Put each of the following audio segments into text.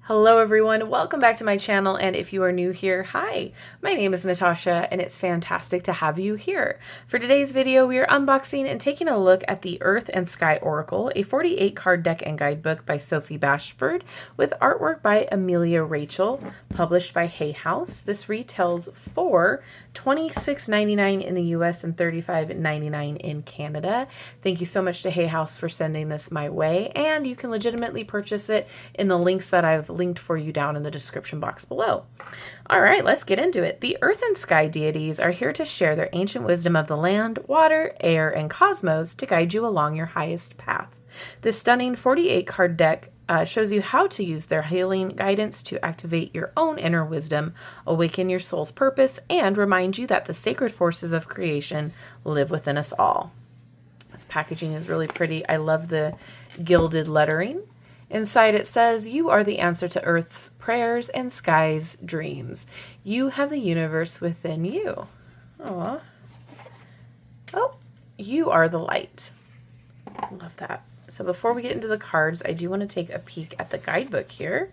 Hello everyone, welcome back to my channel, and if you are new here, hi! My name is Natasha and it's fantastic to have you here. For today's video, we are unboxing and taking a look at the Earth and Sky Oracle, a 48 card deck and guidebook by Sophie Bashford with artwork by Amalia Rachel, published by Hay House. This retails for $26.99 in the US and $35.99 in Canada. Thank you so much to Hay House for sending this my way, and you can legitimately purchase it in the links that I've linked for you down in the description box below. All right, let's get into it. The Earth and Sky deities are here to share their ancient wisdom of the land, water, air, and cosmos to guide you along your highest path. This stunning 48 card deck shows you how to use their healing guidance to activate your own inner wisdom, awaken your soul's purpose, and remind you that the sacred forces of creation live within us all. This packaging is really pretty. I love the gilded lettering. Inside it says, "You are the answer to Earth's prayers and Sky's dreams. You have the universe within you." Aww. Oh, you are the light. Love that. So before we get into the cards, I do want to take a peek at the guidebook here.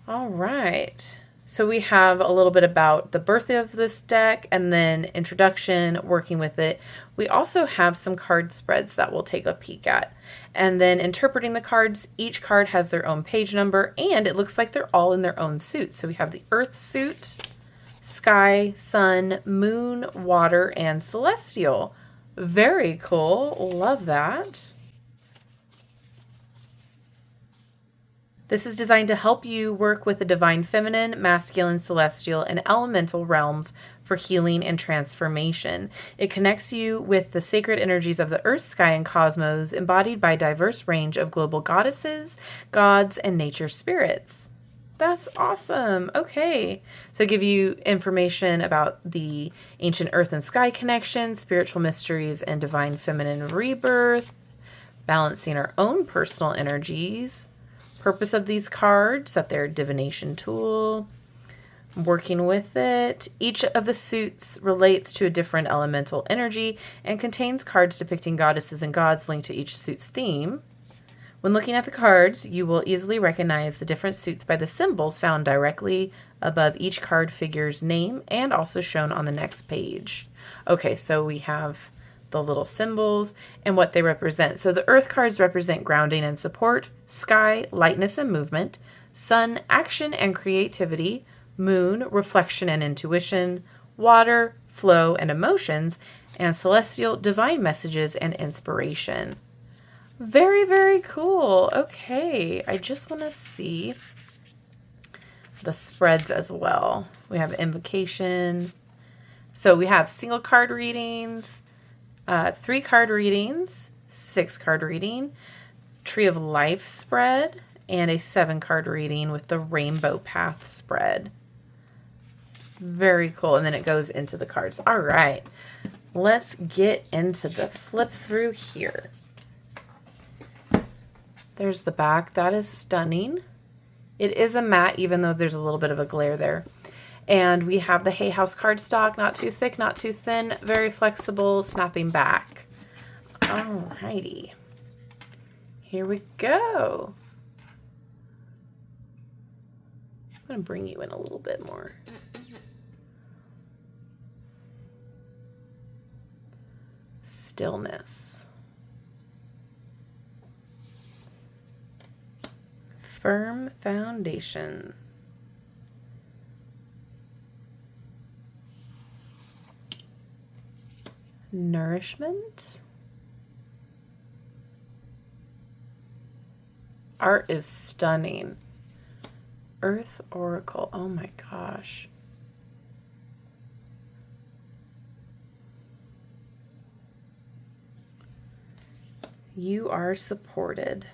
All right. So we have a little bit about the birth of this deck and then introduction, working with it. We also have some card spreads that we'll take a peek at. And then interpreting the cards, each card has their own page number and it looks like they're all in their own suits. So we have the Earth suit, Sky, Sun, Moon, Water, and Celestial. Very cool. Love that. This is designed to help you work with the divine feminine, masculine, celestial, and elemental realms for healing and transformation. It connects you with the sacred energies of the earth, sky, and cosmos, embodied by a diverse range of global goddesses, gods, and nature spirits. That's awesome. Okay. So give you information about the ancient earth and sky connection, spiritual mysteries, and divine feminine rebirth, balancing our own personal energies, purpose of these cards, that they're a divination tool, working with it. Each of the suits relates to a different elemental energy and contains cards depicting goddesses and gods linked to each suit's theme. When looking at the cards, you will easily recognize the different suits by the symbols found directly above each card figure's name and also shown on the next page. Okay, so we have the little symbols and what they represent. So the earth cards represent grounding and support, sky, lightness and movement, sun, action and creativity, moon, reflection and intuition, water, flow and emotions, and celestial, divine messages and inspiration. Very, very cool. Okay, I just want to see the spreads as well. We have invocation. So we have single card readings, 3 card readings, 6 card reading, Tree of Life spread, and a 7 card reading with the Rainbow Path spread. Very cool. And then it goes into the cards. All right, let's get into the flip through here. There's the back. That is stunning. It is a matte, even though there's a little bit of a glare there. And we have the Hay House cardstock, not too thick, not too thin, very flexible, snapping back. Alrighty. Here we go. I'm going to bring you in a little bit more. Stillness. Firm foundation. Nourishment. Art is stunning. Earth Oracle. Oh my gosh. You are supported.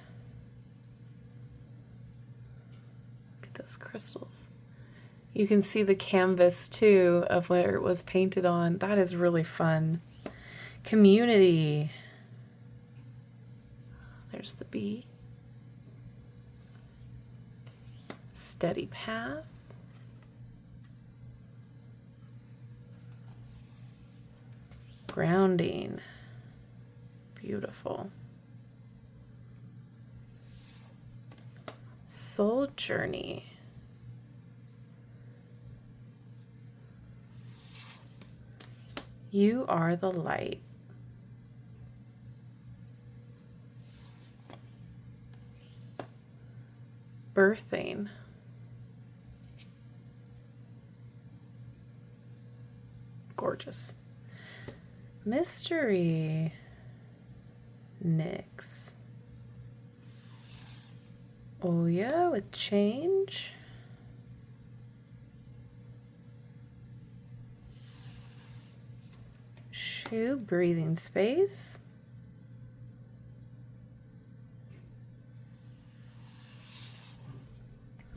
Look at those crystals. You can see the canvas too of where it was painted on. That is really fun. Community. There's the bee. Steady path. Grounding. Beautiful. Soul Journey. You are the light. Birthing. Gorgeous. Mystery. Nyx. Oh yeah, with change. Shoe, breathing space.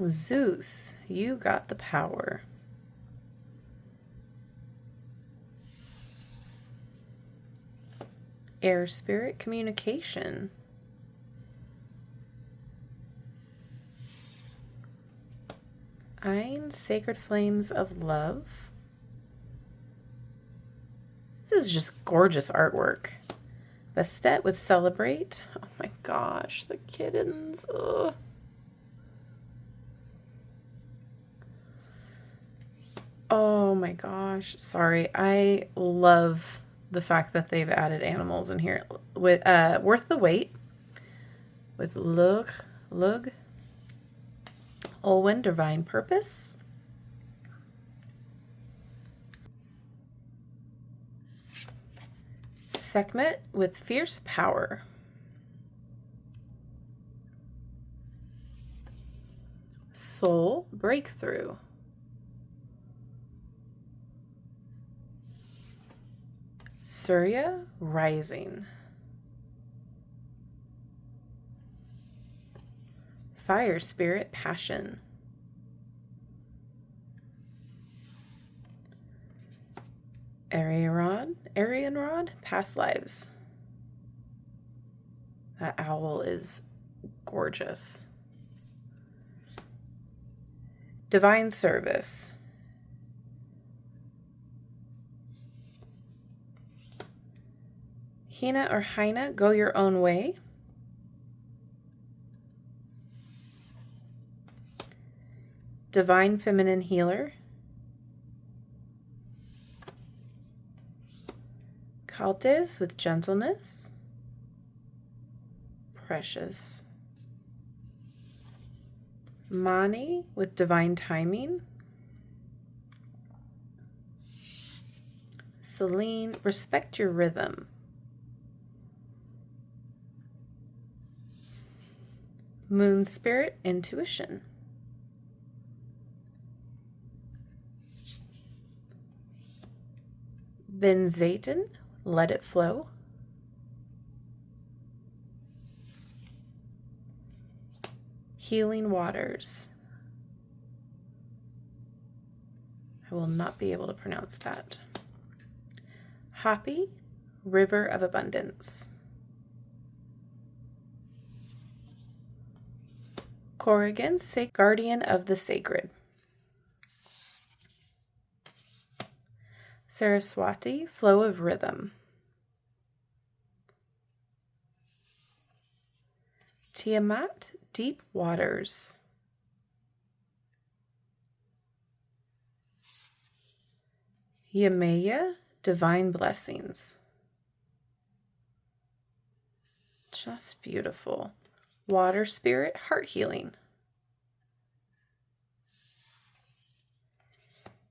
Zeus, you got the power. Air spirit, communication. Ein, sacred flames of love. This is just gorgeous artwork. Vestet with celebrate. Oh my gosh, the kittens. Ugh. Oh my gosh. Sorry. I love the fact that they've added animals in here. With worth the wait. With Lug. Olwen, divine purpose. Sekhmet with fierce power. Soul breakthrough. Surya rising. Fire spirit passion. Arianrod, past lives. That owl is gorgeous. Divine service. Hina or Hina, go your own way. Divine feminine healer. Caltes with gentleness. Precious. Mani with divine timing. Celine, respect your rhythm. Moon spirit, intuition. Benzaiten, let it flow. Healing waters. I will not be able to pronounce that. Happy, river of abundance. Corrigan, guardian of the sacred. Saraswati, flow of rhythm. Tiamat, deep waters. Yamaya, divine blessings. Just beautiful. Water spirit, heart healing.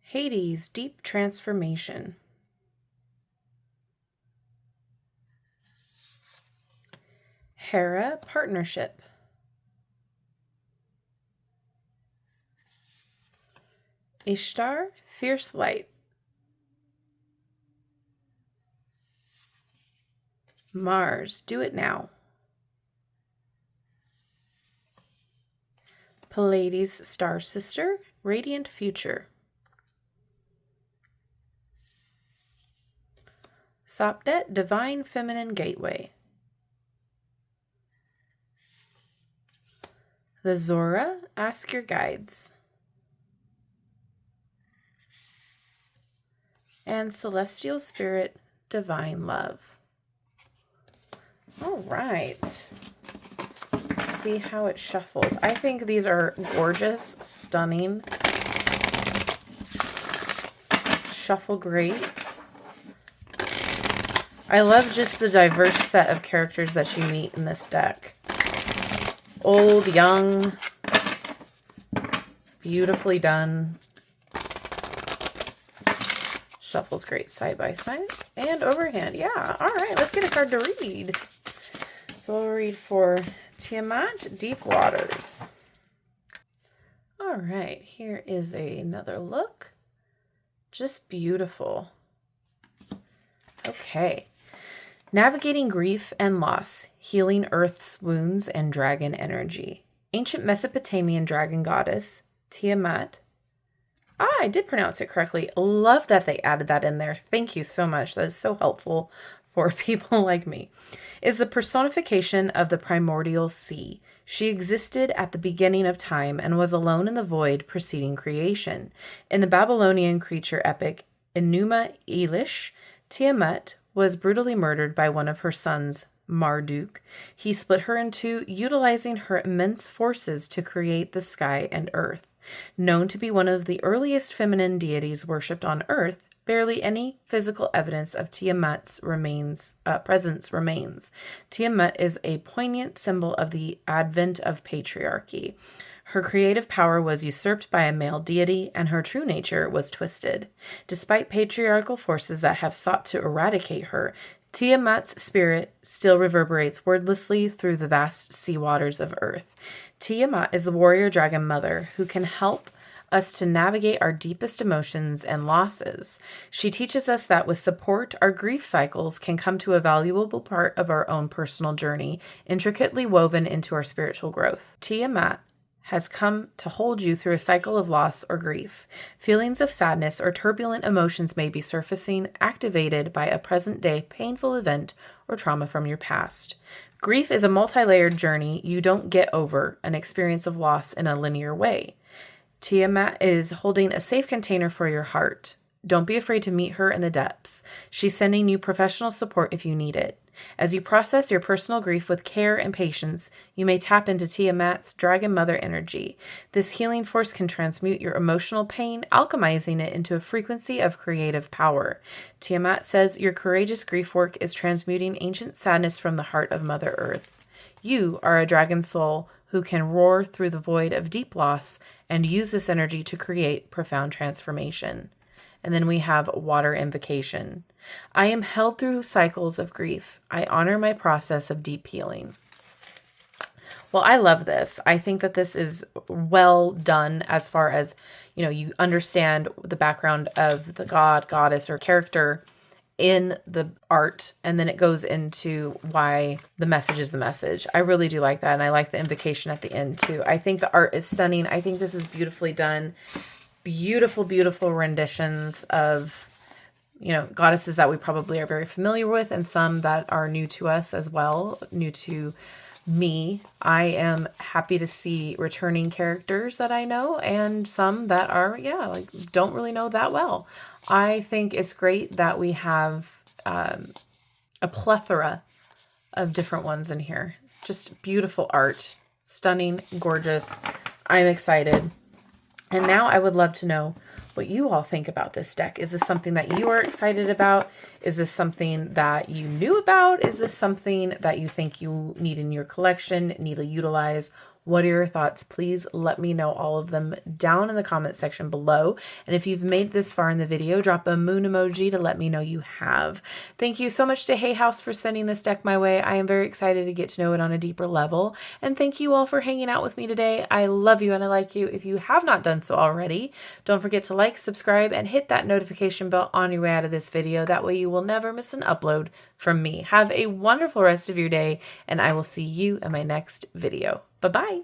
Hades, deep transformation. Hera, partnership. Ishtar, fierce light. Mars, do it now. Pleiades, star sister, radiant future. Sopdet, divine feminine gateway. The Zora, ask your guides. And celestial spirit, divine love. All right. see how it shuffles. I think these are gorgeous, stunning. Shuffle great. I love just the diverse set of characters that you meet in this deck. Old, young, beautifully done. Shuffles great side by side and overhand. Yeah, all right, let's get a card to read. So we'll read for Tiamat, Deep Waters. All right, here is another look. Just beautiful. Okay. Navigating grief and loss, healing Earth's wounds and dragon energy. Ancient Mesopotamian dragon goddess, Tiamat. Ah, I did pronounce it correctly. Love that they added that in there. Thank you so much. That is so helpful for people like me. Is the personification of the primordial sea. She existed at the beginning of time and was alone in the void preceding creation. In the Babylonian creature epic Enuma Elish, Tiamat was brutally murdered by one of her sons, Marduk. He split her in two, utilizing her immense forces to create the sky and earth. Known to be one of the earliest feminine deities worshipped on earth, barely any physical evidence of Tiamat's presence remains. Tiamat is a poignant symbol of the advent of patriarchy. Her creative power was usurped by a male deity, and her true nature was twisted. Despite patriarchal forces that have sought to eradicate her, Tiamat's spirit still reverberates wordlessly through the vast sea waters of Earth. Tiamat is the warrior dragon mother who can help us to navigate our deepest emotions and losses. She teaches us that with support, our grief cycles can come to a valuable part of our own personal journey, intricately woven into our spiritual growth. Tiamat has come to hold you through a cycle of loss or grief. Feelings of sadness or turbulent emotions may be surfacing, activated by a present-day painful event or trauma from your past. Grief is a multi-layered journey you don't get over, an experience of loss in a linear way. Tiamat is holding a safe container for your heart. Don't be afraid to meet her in the depths. She's sending you professional support if you need it. As you process your personal grief with care and patience, you may tap into Tiamat's Dragon Mother energy. This healing force can transmute your emotional pain, alchemizing it into a frequency of creative power. Tiamat says your courageous grief work is transmuting ancient sadness from the heart of Mother Earth. You are a dragon soul who can roar through the void of deep loss and use this energy to create profound transformation. And then we have Water Invocation. I am held through cycles of grief. I honor my process of deep healing. Well, I love this. I think that this is well done as far as, you understand the background of the god, goddess, or character in the art, and then it goes into why the message is the message. I really do like that, and I like the invocation at the end too. I think the art is stunning. I think this is beautifully done. Beautiful, beautiful renditions of, goddesses that we probably are very familiar with, and some that are new to us as well, new to me. I am happy to see returning characters that I know, and some that are, don't really know that well. I think it's great that we have a plethora of different ones in here. Just beautiful art. Stunning, gorgeous. I'm excited. And now I would love to know what you all think about this deck. Is this something that you are excited about? Is this something that you knew about? Is this something that you think you need in your collection, need to utilize? What are your thoughts? Please let me know all of them down in the comment section below. And if you've made this far in the video, drop a moon emoji to let me know you have. Thank you so much to Hay House for sending this deck my way. I am very excited to get to know it on a deeper level. And thank you all for hanging out with me today. I love you and I like you. If you have not done so already, don't forget to like, subscribe, and hit that notification bell on your way out of this video. That way you will never miss an upload from me. Have a wonderful rest of your day, and I will see you in my next video. Bye-bye.